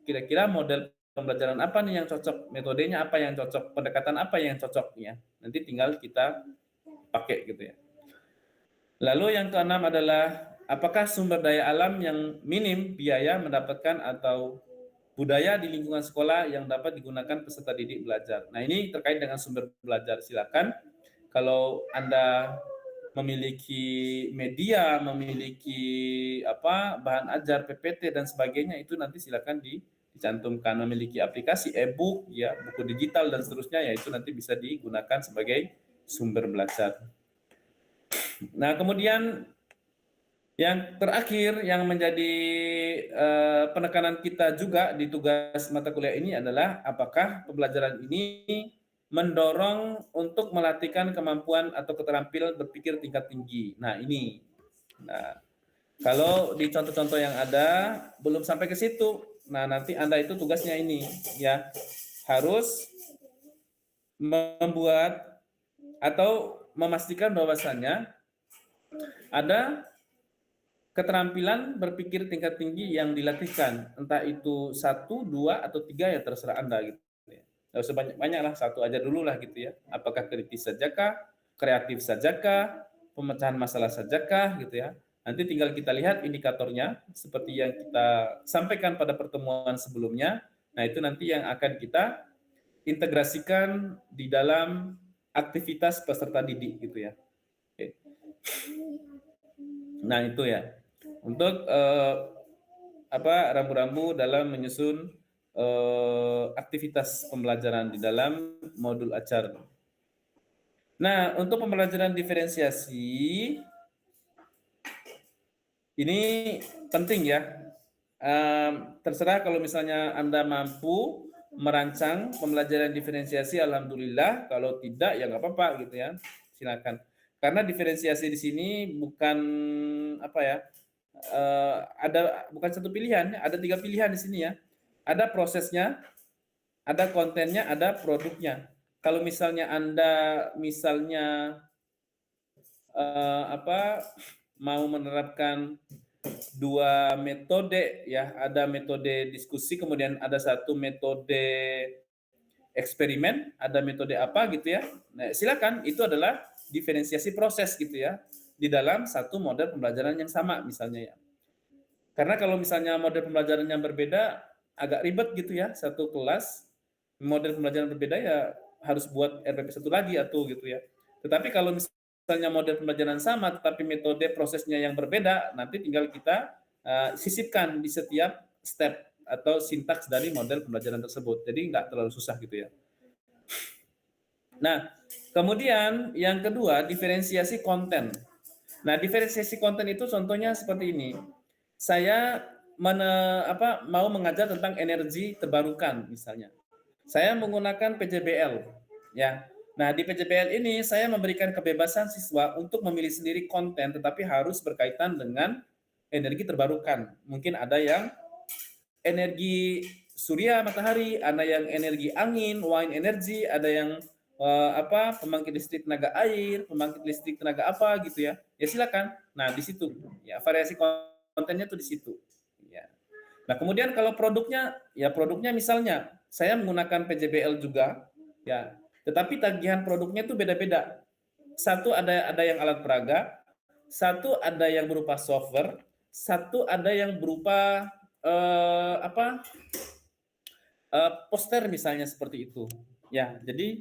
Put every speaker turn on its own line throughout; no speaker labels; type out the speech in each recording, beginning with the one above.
kira-kira model pembelajaran apa nih yang cocok, metodenya apa yang cocok, pendekatan apa yang cocok ya. Nanti tinggal kita pakai gitu ya. Lalu yang keenam adalah apakah sumber daya alam yang minim biaya mendapatkan atau budaya di lingkungan sekolah yang dapat digunakan peserta didik belajar. Nah, ini terkait dengan sumber belajar. Silakan kalau Anda memiliki media, memiliki bahan ajar, PPT dan sebagainya, itu nanti silakan dicantumkan. Memiliki aplikasi e-book, ya, buku digital dan seterusnya, ya itu nanti bisa digunakan sebagai sumber belajar. Nah, kemudian yang terakhir yang menjadi penekanan kita juga di tugas mata kuliah ini adalah apakah pembelajaran ini mendorong untuk melatihkan kemampuan atau keterampilan berpikir tingkat tinggi. Nah, ini. Nah, kalau di contoh-contoh yang ada belum sampai ke situ. Nah, nanti Anda itu tugasnya ini ya, harus membuat atau memastikan bahwasannya ada keterampilan berpikir tingkat tinggi yang dilatihkan, entah itu 1, 2, atau 3 ya terserah Anda gitu ya. Nggak usah banyak-banyak lah, 1 aja dulu lah gitu ya. Apakah kritis sajakah, kreatif sajakah, pemecahan masalah sajakah gitu ya. Nanti tinggal kita lihat indikatornya seperti yang kita sampaikan pada pertemuan sebelumnya. Nah, itu nanti yang akan kita integrasikan di dalam aktivitas peserta didik gitu ya. Oke. Nah, itu ya. Untuk rambu-rambu dalam menyusun aktivitas pembelajaran di dalam modul ajar. Nah, untuk pembelajaran diferensiasi ini penting ya. Terserah kalau misalnya Anda mampu merancang pembelajaran diferensiasi, alhamdulillah. Kalau tidak ya nggak apa-apa gitu ya. Silakan. Karena diferensiasi di sini bukan bukan satu pilihan, ada 3 pilihan di sini ya. Ada prosesnya, ada kontennya, ada produknya. Kalau misalnya Anda mau menerapkan 2 metode ya, ada metode diskusi, kemudian ada satu metode eksperimen, ada metode apa gitu ya. Nah, silakan, itu adalah diferensiasi proses gitu ya, di dalam satu model pembelajaran yang sama misalnya ya. Karena kalau misalnya model pembelajaran yang berbeda, agak ribet gitu ya, satu kelas, model pembelajaran berbeda ya harus buat RPP 1 lagi atau gitu ya. Tetapi kalau misalnya model pembelajaran sama, tetapi metode prosesnya yang berbeda, nanti tinggal kita sisipkan di setiap step atau sintaks dari model pembelajaran tersebut. Jadi nggak terlalu susah gitu ya. Nah, kemudian yang kedua, diferensiasi konten. Nah, diferensiasi konten itu contohnya seperti ini. Saya mau mengajar tentang energi terbarukan misalnya. Saya menggunakan PJBL ya. Nah, di PJBL ini saya memberikan kebebasan siswa untuk memilih sendiri konten, tetapi harus berkaitan dengan energi terbarukan. Mungkin ada yang energi surya matahari, ada yang energi angin, wind energy, ada yang pembangkit listrik tenaga air, pembangkit listrik tenaga apa gitu ya. Ya silakan. Nah, di situ ya variasi kontennya tuh di situ. Ya. Nah, kemudian kalau produknya, ya produknya misalnya saya menggunakan PJBL juga, ya. Tetapi tagihan produknya tuh beda-beda. Satu ada yang alat peraga, satu ada yang berupa software, satu ada yang berupa poster misalnya seperti itu. Ya, jadi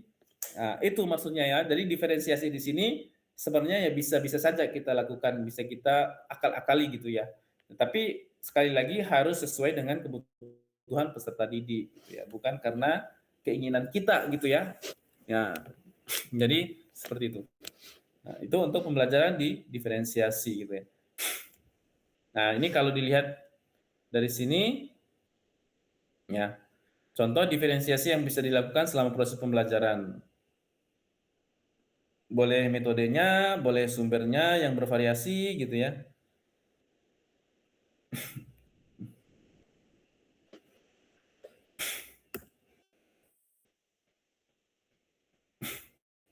itu maksudnya ya. Jadi diferensiasi di sini sebenarnya ya bisa saja kita lakukan, bisa kita akal-akali gitu ya. Tetapi sekali lagi harus sesuai dengan kebutuhan peserta didik gitu ya, bukan karena keinginan kita gitu ya. Ya. Jadi seperti itu. Nah, itu untuk pembelajaran di diferensiasi gitu ya. Nah, ini kalau dilihat dari sini ya, contoh diferensiasi yang bisa dilakukan selama proses pembelajaran. Boleh metodenya, boleh sumbernya yang bervariasi gitu ya.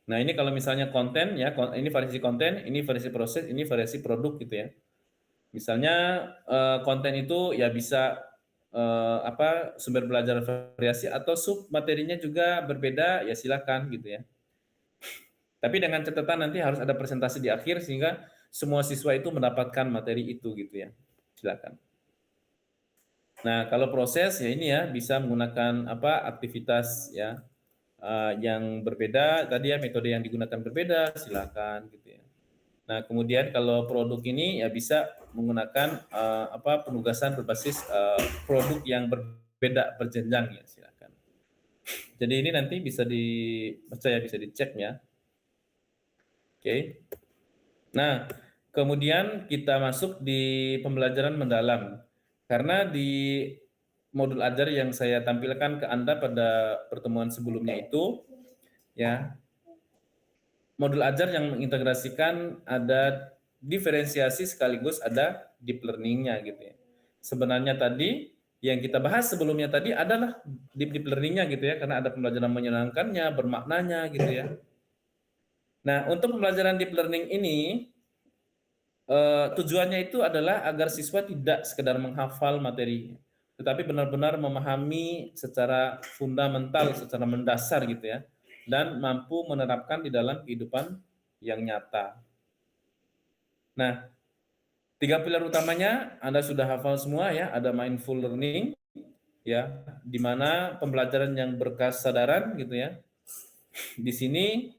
Nah, ini kalau misalnya konten ya, ini variasi konten, ini variasi proses, ini variasi produk gitu ya. Misalnya konten itu ya bisa sumber belajar variasi atau sub materinya juga berbeda, ya silakan gitu ya. Tapi dengan catatan nanti harus ada presentasi di akhir sehingga semua siswa itu mendapatkan materi itu gitu ya. Silakan. Nah, kalau proses ya ini ya bisa menggunakan aktivitas ya yang berbeda tadi ya, metode yang digunakan berbeda, silakan gitu ya. Nah, kemudian kalau produk ini ya bisa menggunakan penugasan berbasis produk yang berbeda berjenjang ya, silakan. Jadi ini nanti bisa bisa dicek ya. Oke. Nah, kemudian kita masuk di pembelajaran mendalam. Karena di modul ajar yang saya tampilkan ke Anda pada pertemuan sebelumnya itu ya, modul ajar yang mengintegrasikan ada diferensiasi sekaligus ada deep learning-nya gitu ya. Sebenarnya tadi yang kita bahas sebelumnya tadi adalah deep learning-nya gitu ya, karena ada pembelajaran menyenangkannya, bermaknanya gitu ya. Nah, untuk pembelajaran deep learning ini tujuannya itu adalah agar siswa tidak sekedar menghafal materi, tetapi benar-benar memahami secara fundamental, secara mendasar gitu ya, dan mampu menerapkan di dalam kehidupan yang nyata. Nah, 3 pilar utamanya Anda sudah hafal semua ya, ada mindful learning ya, di mana pembelajaran yang berkesadaran gitu ya. Di sini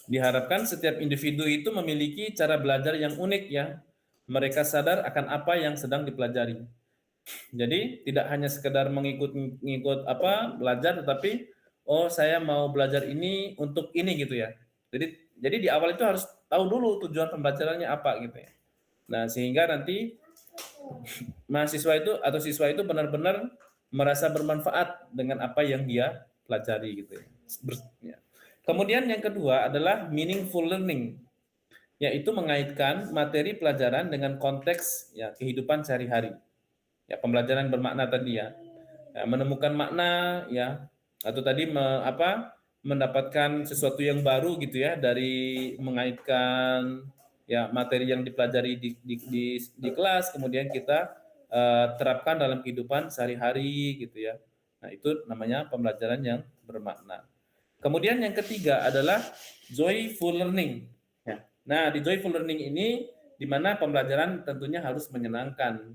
diharapkan setiap individu itu memiliki cara belajar yang unik ya. Mereka sadar akan apa yang sedang dipelajari. Jadi tidak hanya sekedar mengikut belajar, tetapi oh saya mau belajar ini untuk ini gitu ya. Jadi di awal itu harus tahu dulu tujuan pembelajarannya apa gitu ya. Nah, sehingga nanti mahasiswa itu atau siswa itu benar-benar merasa bermanfaat dengan apa yang dia pelajari gitu ya. Ya. Kemudian yang kedua adalah meaningful learning, yaitu mengaitkan materi pelajaran dengan konteks ya kehidupan sehari-hari. Ya, pembelajaran bermakna tadi ya. Ya, menemukan makna ya, atau tadi mendapatkan sesuatu yang baru gitu ya dari mengaitkan ya materi yang dipelajari di kelas, kemudian kita terapkan dalam kehidupan sehari-hari gitu ya. Nah, itu namanya pembelajaran yang bermakna. Kemudian yang ketiga adalah joyful learning. Ya. Nah, di joyful learning ini di mana pembelajaran tentunya harus menyenangkan.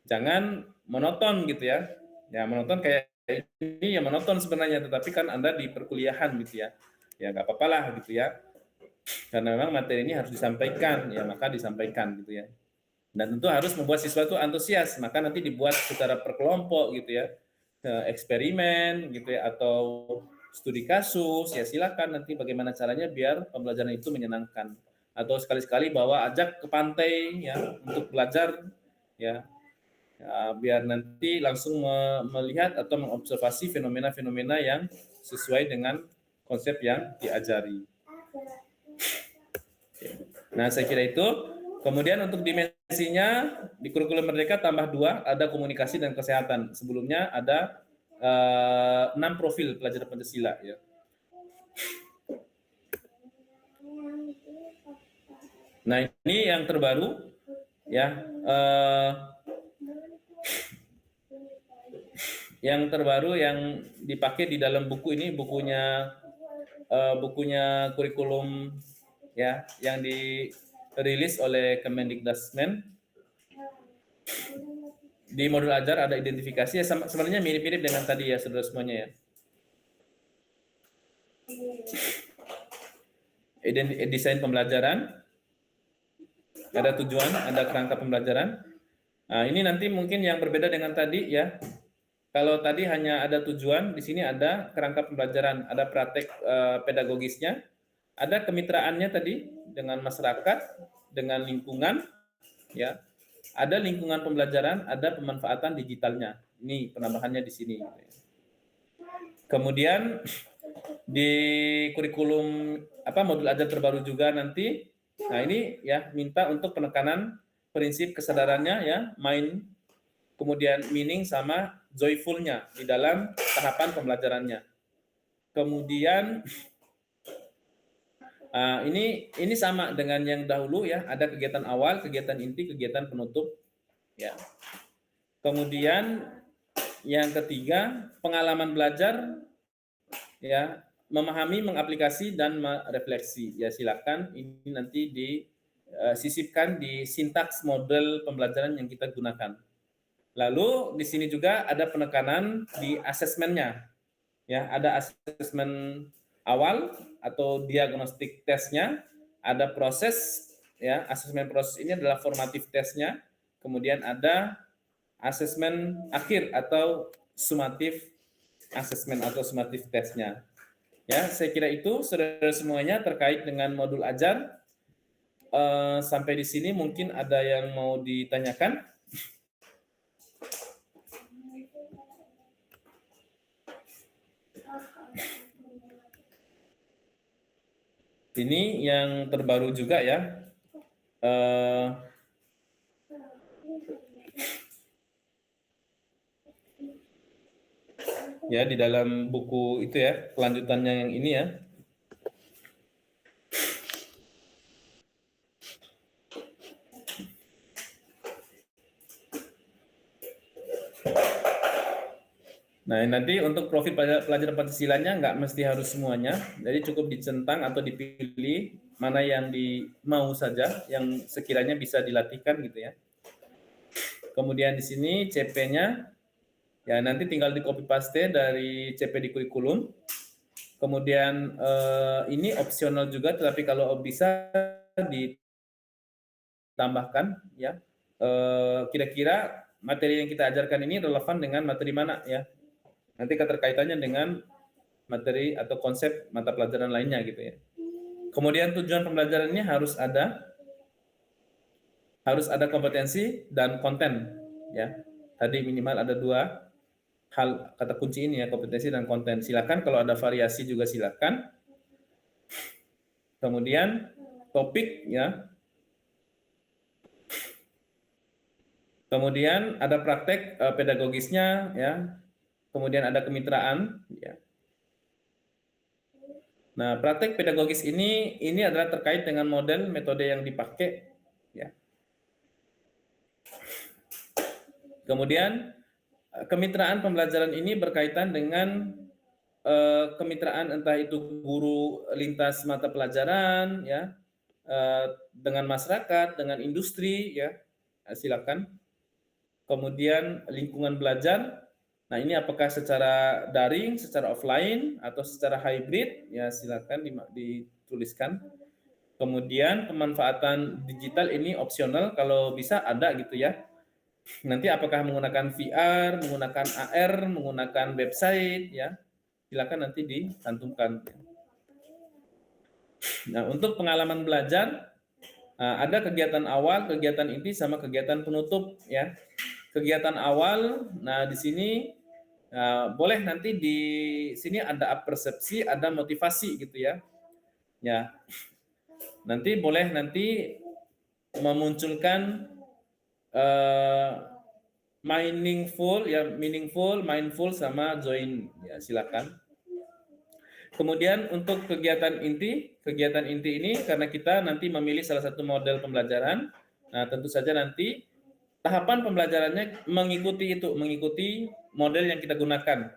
Jangan monoton gitu ya. Ya, monoton kayak ini ya monoton sebenarnya, tetapi kan Anda di perkuliahan gitu ya. Ya nggak apa-apa lah gitu ya. Karena memang materi ini harus disampaikan, ya maka disampaikan gitu ya. Dan tentu harus membuat siswa itu antusias, maka nanti dibuat secara perkelompok gitu ya. Eksperimen gitu ya, atau studi kasus, ya silakan nanti bagaimana caranya biar pembelajaran itu menyenangkan. Atau sekali-sekali bawa ajak ke pantai ya untuk belajar ya. Ya, biar nanti langsung melihat atau mengobservasi fenomena-fenomena yang sesuai dengan konsep yang diajari. Nah, saya kira itu. Kemudian untuk dimensinya di kurikulum Merdeka tambah 2, ada komunikasi dan kesehatan. Sebelumnya ada 6 profil pelajar Pancasila ya. Nah, ini yang terbaru ya. Yang terbaru yang dipakai di dalam buku ini, bukunya kurikulum ya yang dirilis oleh Kemendikbudrismen. Di modul ajar ada identifikasi ya, sebenarnya mirip-mirip dengan tadi ya saudara semuanya ya. Desain pembelajaran, ada tujuan, ada kerangka pembelajaran. Nah, ini nanti mungkin yang berbeda dengan tadi ya. Kalau tadi hanya ada tujuan, di sini ada kerangka pembelajaran, ada praktek pedagogisnya, ada kemitraannya tadi dengan masyarakat, dengan lingkungan, ya. Ada lingkungan pembelajaran, ada pemanfaatan digitalnya. Ini penambahannya di sini. Kemudian di kurikulum modul ajar terbaru juga nanti, nah ini ya minta untuk penekanan prinsip kesadarannya ya, mind, kemudian meaning sama joyful-nya di dalam tahapan pembelajarannya. Kemudian ini sama dengan yang dahulu ya, ada kegiatan awal, kegiatan inti, kegiatan penutup ya. Kemudian yang ketiga, pengalaman belajar, ya, memahami, mengaplikasi dan merefleksi. Ya, silakan ini nanti disisipkan di sintaks model pembelajaran yang kita gunakan. Lalu di sini juga ada penekanan di asesmennya. Ya, ada asesmen awal atau diagnostik tesnya, ada proses, ya, asesmen proses ini adalah formatif tesnya, kemudian ada asesmen akhir atau sumatif asesmen atau sumatif tesnya. Ya, saya kira itu saudara semuanya terkait dengan modul ajar. Sampai di sini mungkin ada yang mau ditanyakan. Ini yang terbaru juga ya. Ya, di dalam buku itu ya, kelanjutannya yang ini ya. Nah, nanti untuk profil pelajar Pancasilanya nggak mesti harus semuanya, jadi cukup dicentang atau dipilih mana yang mau saja, yang sekiranya bisa dilatihkan gitu ya. Kemudian di sini CP-nya, ya nanti tinggal di copy paste dari CP di kurikulum. Kemudian ini opsional juga, tetapi kalau bisa ditambahkan ya. Kira-kira materi yang kita ajarkan ini relevan dengan materi mana ya. Nanti keterkaitannya dengan materi atau konsep mata pelajaran lainnya gitu ya. Kemudian tujuan pembelajaran ini harus ada kompetensi dan konten ya. Tadi minimal ada 2 hal kata kunci ini ya, kompetensi dan konten. Silakan kalau ada variasi juga silakan. Kemudian topik ya. Kemudian ada praktek pedagogisnya ya. Kemudian ada kemitraan ya. Nah, praktek pedagogis ini adalah terkait dengan model metode yang dipakai ya. Kemudian kemitraan pembelajaran ini berkaitan dengan kemitraan entah itu guru lintas mata pelajaran ya, dengan masyarakat, dengan industri ya. Silakan. Kemudian lingkungan belajar. Nah, ini apakah secara daring, secara offline atau secara hybrid? Ya, silakan dituliskan. Kemudian pemanfaatan digital ini opsional, kalau bisa ada gitu ya. Nanti apakah menggunakan VR, menggunakan AR, menggunakan website ya. Silakan nanti dicantumkan. Nah, untuk pengalaman belajar ada kegiatan awal, kegiatan inti sama kegiatan penutup ya. Kegiatan awal, nah di sini boleh nanti di sini ada persepsi, ada motivasi gitu ya. Ya. Nanti boleh memunculkan meaningful, mindful sama join ya, silakan. Kemudian untuk kegiatan inti ini karena kita nanti memilih salah satu model pembelajaran. Nah, tentu saja nanti tahapan pembelajarannya mengikuti model yang kita gunakan.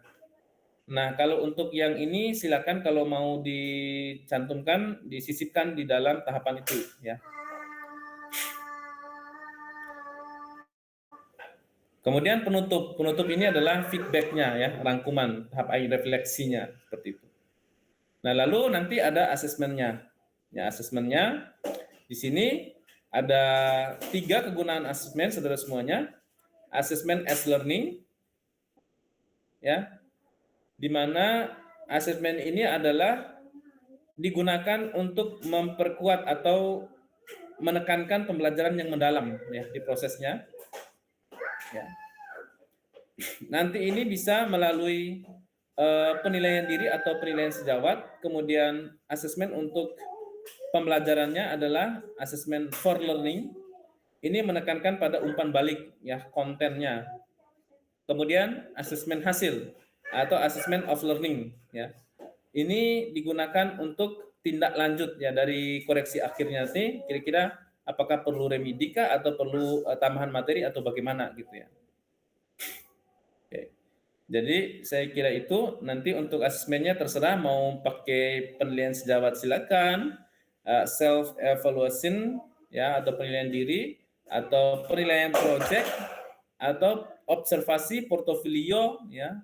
Nah, kalau untuk yang ini silakan kalau mau dicantumkan, disisipkan di dalam tahapan itu ya. Kemudian penutup ini adalah feedback-nya ya, rangkuman tahap refleksinya seperti itu. Nah, lalu nanti ada asesmennya. Ya, asesmennya di sini ada 3 kegunaan asesmen saudara semuanya. Asesmen as learning ya. Di mana asesmen ini adalah digunakan untuk memperkuat atau menekankan pembelajaran yang mendalam ya di prosesnya. Ya. Nanti ini bisa melalui penilaian diri atau penilaian sejawat, kemudian asesmen untuk pembelajarannya adalah asesmen for learning. Ini menekankan pada umpan balik ya, kontennya. Kemudian asesmen hasil atau asesmen of learning ya. Ini digunakan untuk tindak lanjut ya dari koreksi akhirnya nanti kira-kira apakah perlu remedika atau perlu tambahan materi atau bagaimana gitu ya. Oke. Jadi saya kira itu nanti untuk asesmennya terserah mau pakai penilaian sejawat silakan, self evaluation ya atau penilaian diri atau penilaian project atau observasi portofolio ya.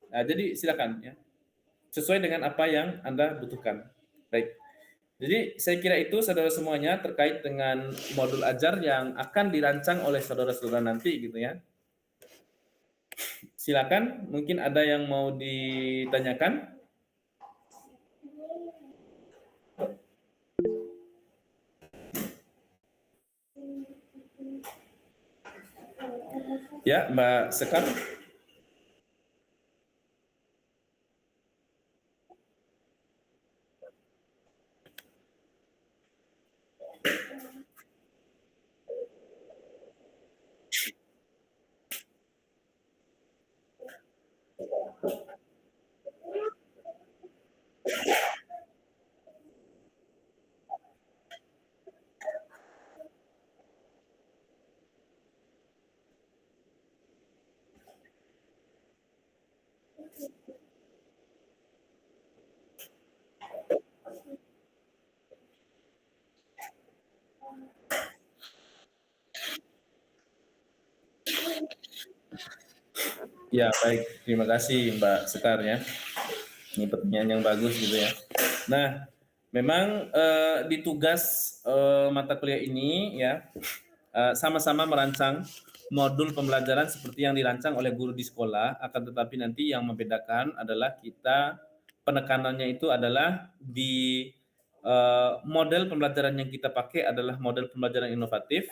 Nah, jadi silakan ya. Sesuai dengan apa yang Anda butuhkan. Baik. Jadi saya kira itu saudara semuanya terkait dengan modul ajar yang akan dirancang oleh saudara-saudara nanti gitu ya. Silakan, mungkin ada yang mau ditanyakan? Ya, Mbak Sekar. Ya, baik. Terima kasih Mbak Sekar ya. Ini pertanyaan yang bagus gitu ya. Nah, memang di tugas mata kuliah ini ya sama-sama merancang modul pembelajaran seperti yang dirancang oleh guru di sekolah, akan tetapi nanti yang membedakan adalah kita penekanannya itu adalah di model pembelajaran yang kita pakai adalah model pembelajaran inovatif,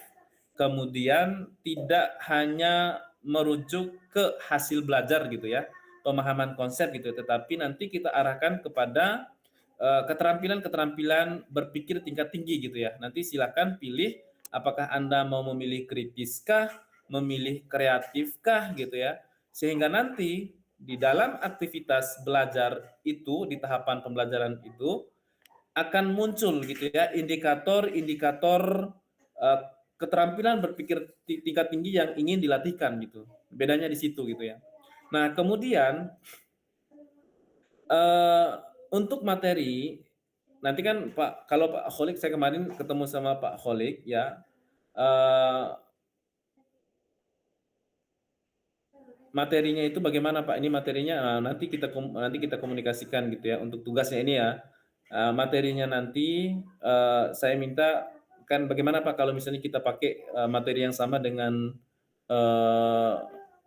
kemudian tidak hanya merujuk ke hasil belajar gitu ya, pemahaman konsep gitu, tetapi nanti kita arahkan kepada keterampilan-keterampilan berpikir tingkat tinggi gitu ya. Nanti silakan pilih apakah Anda mau memilih kritiskah, memilih kreatifkah gitu ya. Sehingga nanti di dalam aktivitas belajar itu, di tahapan pembelajaran itu akan muncul gitu ya indikator-indikator keterampilan berpikir tingkat tinggi yang ingin dilatihkan gitu. Bedanya di situ gitu ya. Nah, kemudian untuk materi nanti kan Pak, kalau Pak Kholik saya kemarin ketemu sama Pak Kholik ya, materinya itu bagaimana Pak? Ini materinya nanti kita komunikasikan gitu ya untuk tugasnya ini ya. Materinya nanti saya minta kan bagaimana Pak kalau misalnya kita pakai materi yang sama dengan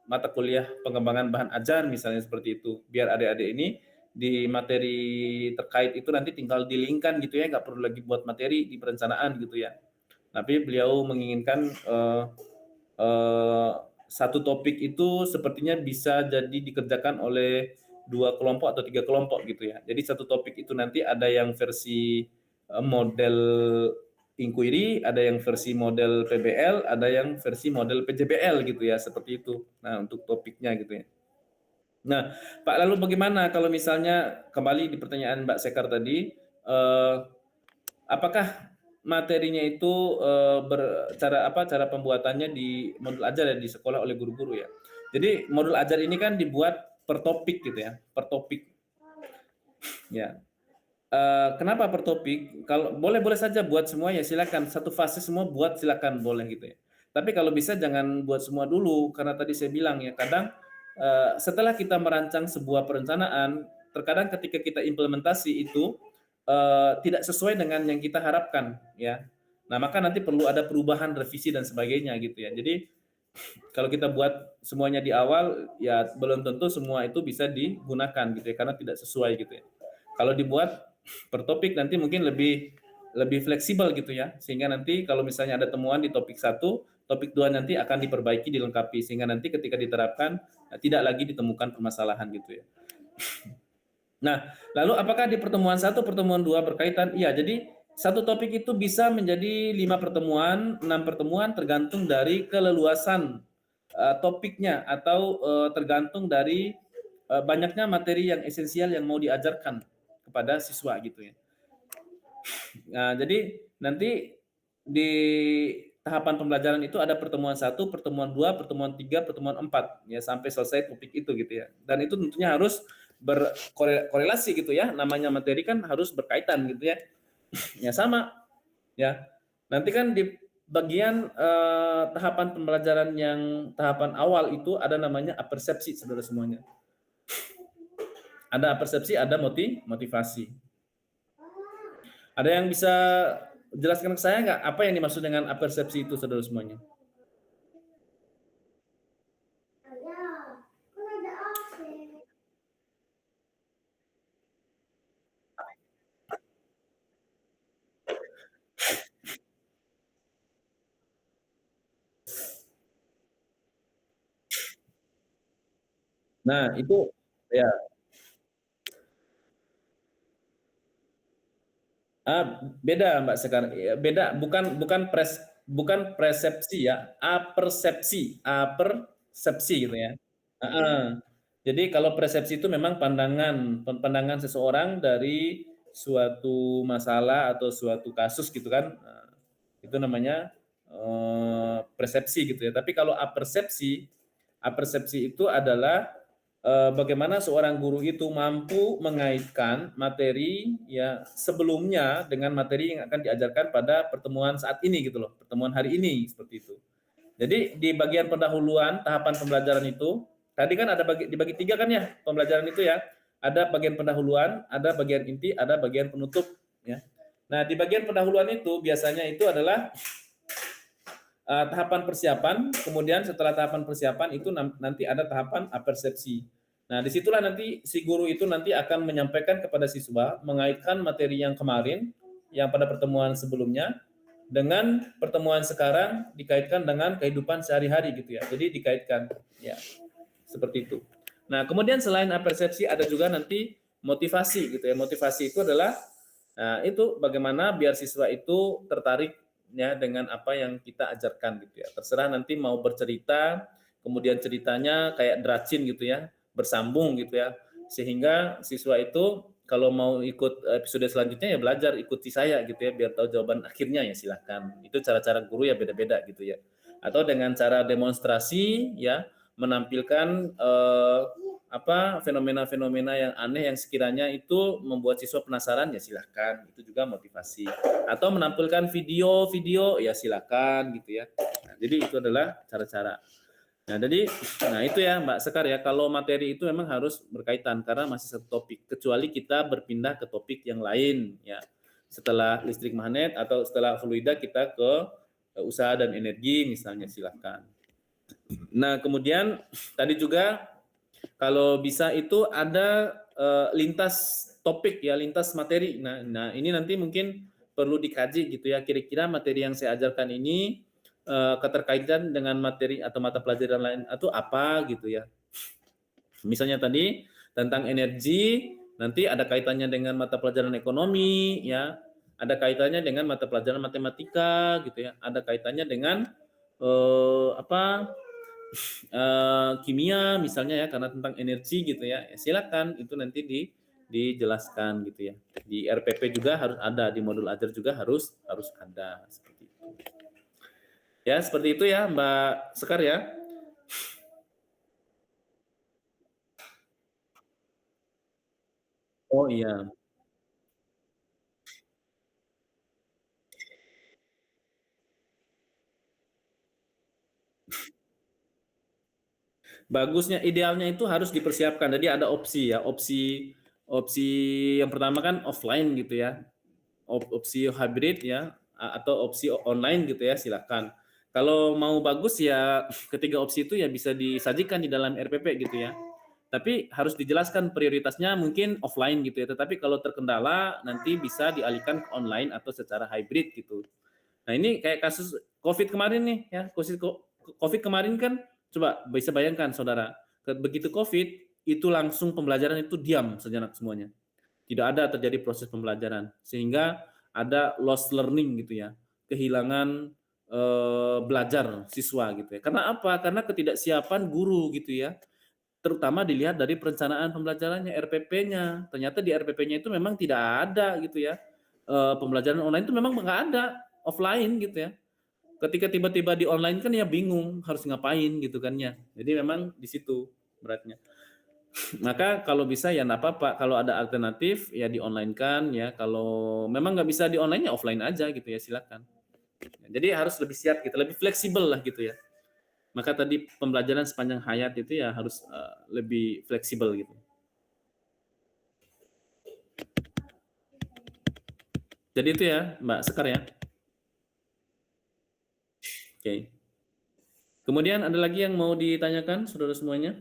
mata kuliah pengembangan bahan ajar misalnya seperti itu. Biar adik-adik ini di materi terkait itu nanti tinggal dilingkan gitu ya, nggak perlu lagi buat materi di perencanaan gitu ya. Tapi beliau menginginkan satu topik itu sepertinya bisa jadi dikerjakan oleh 2 kelompok atau 3 kelompok gitu ya. Jadi satu topik itu nanti ada yang versi model inquiry, ada yang versi model PBL, ada yang versi model PJBL gitu ya, seperti itu. Nah, untuk topiknya gitu ya. Nah, Pak, lalu bagaimana kalau misalnya kembali di pertanyaan Mbak Sekar tadi, apakah materinya itu cara pembuatannya di modul ajar ya di sekolah oleh guru-guru ya. Jadi modul ajar ini kan dibuat per topik gitu ya, per topik. Ya. Kenapa per topik? Kalau boleh saja buat semua ya silakan. Satu fase semua buat silakan boleh gitu ya. Tapi kalau bisa jangan buat semua dulu karena tadi saya bilang ya kadang setelah kita merancang sebuah perencanaan, terkadang ketika kita implementasi itu tidak sesuai dengan yang kita harapkan ya. Nah, maka nanti perlu ada perubahan, revisi dan sebagainya gitu ya. Jadi kalau kita buat semuanya di awal ya belum tentu semua itu bisa digunakan gitu ya karena tidak sesuai gitu ya. Kalau dibuat per topik nanti mungkin lebih fleksibel gitu ya. Sehingga nanti kalau misalnya ada temuan di topik 1, topik 2 nanti akan diperbaiki, dilengkapi sehingga nanti ketika diterapkan tidak lagi ditemukan permasalahan gitu ya. Nah, lalu apakah di pertemuan 1, pertemuan 2 berkaitan? Iya, jadi satu topik itu bisa menjadi 5 pertemuan, 6 pertemuan tergantung dari keleluasan topiknya atau tergantung dari banyaknya materi yang esensial yang mau diajarkan kepada siswa gitu ya. Nah, jadi nanti di tahapan pembelajaran itu ada pertemuan 1, pertemuan 2, pertemuan 3, pertemuan 4 ya sampai selesai topik itu gitu ya. Dan itu tentunya harus berkorelasi gitu ya. Namanya materi kan harus berkaitan gitu ya. Ya sama ya. Nanti kan di bagian tahapan pembelajaran yang tahapan awal itu ada namanya apersepsi saudara semuanya. Ada apersepsi, ada motivasi. Ada yang bisa jelaskan ke saya nggak apa yang dimaksud dengan apersepsi itu saudara semuanya? Nah, itu ya beda Mbak sekarang. Beda bukan persepsi ya, apersepsi gitu ya. Heeh. Jadi kalau persepsi itu memang pandangan seseorang dari suatu masalah atau suatu kasus gitu kan. Itu namanya persepsi gitu ya. Tapi kalau apersepsi itu adalah bagaimana seorang guru itu mampu mengaitkan materi ya sebelumnya dengan materi yang akan diajarkan pada pertemuan saat ini gitu loh, pertemuan hari ini seperti itu. Jadi di bagian pendahuluan tahapan pembelajaran itu tadi kan ada dibagi tiga kan ya pembelajaran itu ya. Ada bagian pendahuluan, ada bagian inti, ada bagian penutup ya. Nah, di bagian pendahuluan itu biasanya itu adalah tahapan persiapan, kemudian setelah tahapan persiapan itu nanti ada tahapan apersepsi. Nah, disitulah nanti si guru itu nanti akan menyampaikan kepada siswa, mengaitkan materi yang kemarin, yang pada pertemuan sebelumnya, dengan pertemuan sekarang dikaitkan dengan kehidupan sehari-hari gitu ya. Jadi dikaitkan, ya seperti itu. Nah, kemudian selain apersepsi ada juga nanti motivasi gitu ya. Motivasi itu adalah itu bagaimana biar siswa itu tertarik ya dengan apa yang kita ajarkan gitu ya. Terserah nanti mau bercerita, kemudian ceritanya kayak dracin gitu ya, bersambung gitu ya. Sehingga siswa itu kalau mau ikut episode selanjutnya ya belajar ikuti saya gitu ya biar tahu jawaban akhirnya ya silahkan. Itu cara-cara guru ya beda-beda gitu ya. Atau dengan cara demonstrasi ya menampilkan fenomena-fenomena yang aneh yang sekiranya itu membuat siswa penasaran ya silahkan, itu juga motivasi. Atau menampilkan video-video ya silahkan gitu ya. Nah, jadi itu adalah cara-cara. Nah itu ya Mbak Sekar ya, kalau materi itu memang harus berkaitan karena masih satu topik, kecuali kita berpindah ke topik yang lain ya. Setelah listrik magnet atau setelah fluida kita ke usaha dan energi misalnya silahkan. Nah kemudian tadi juga kalau bisa itu ada lintas topik ya, lintas materi. Nah ini nanti mungkin perlu dikaji gitu ya. Kira-kira materi yang saya ajarkan ini keterkaitan dengan materi atau mata pelajaran lain atau apa gitu ya. Misalnya tadi tentang energi, nanti ada kaitannya dengan mata pelajaran ekonomi ya. Ada kaitannya dengan mata pelajaran matematika gitu ya. Ada kaitannya dengan kimia misalnya ya karena tentang energi gitu ya. Silakan itu nanti dijelaskan gitu ya. Di RPP juga harus ada, di modul ajar juga harus ada seperti itu. Ya, seperti itu ya Mbak Sekar ya. Oh iya. Bagusnya idealnya itu harus dipersiapkan. Jadi ada opsi ya, opsi opsi yang pertama kan offline gitu ya. Opsi hybrid ya atau opsi online gitu ya, silakan. Kalau mau bagus ya ketiga opsi itu ya bisa disajikan di dalam RPP gitu ya. Tapi harus dijelaskan prioritasnya mungkin offline gitu ya. Tetapi kalau terkendala nanti bisa dialihkan ke online atau secara hybrid gitu. Nah ini kayak kasus COVID kemarin nih ya, COVID kemarin kan coba bisa bayangkan saudara, begitu COVID itu langsung pembelajaran itu diam sejenak semuanya. Tidak ada terjadi proses pembelajaran sehingga ada lost learning gitu ya, kehilangan belajar siswa gitu ya. Karena apa? Karena ketidaksiapan guru gitu ya. Terutama dilihat dari perencanaan pembelajarannya, RPP-nya. Ternyata di RPP-nya itu memang tidak ada gitu ya. Pembelajaran online itu memang nggak ada, offline gitu ya. ketika tiba-tiba di online kan ya bingung harus ngapain gitu kan ya. Jadi memang di situ beratnya. Maka kalau bisa ya nggak apa-apa, kalau ada alternatif ya di online kan ya, kalau memang nggak bisa di online ya offline aja gitu ya, silakan. Jadi harus lebih siap gitu, lebih fleksibel lah gitu ya. Maka tadi pembelajaran sepanjang hayat itu ya harus lebih fleksibel gitu. Jadi itu ya Mbak Sekar ya. Oke. Kemudian ada lagi yang mau ditanyakan saudara semuanya?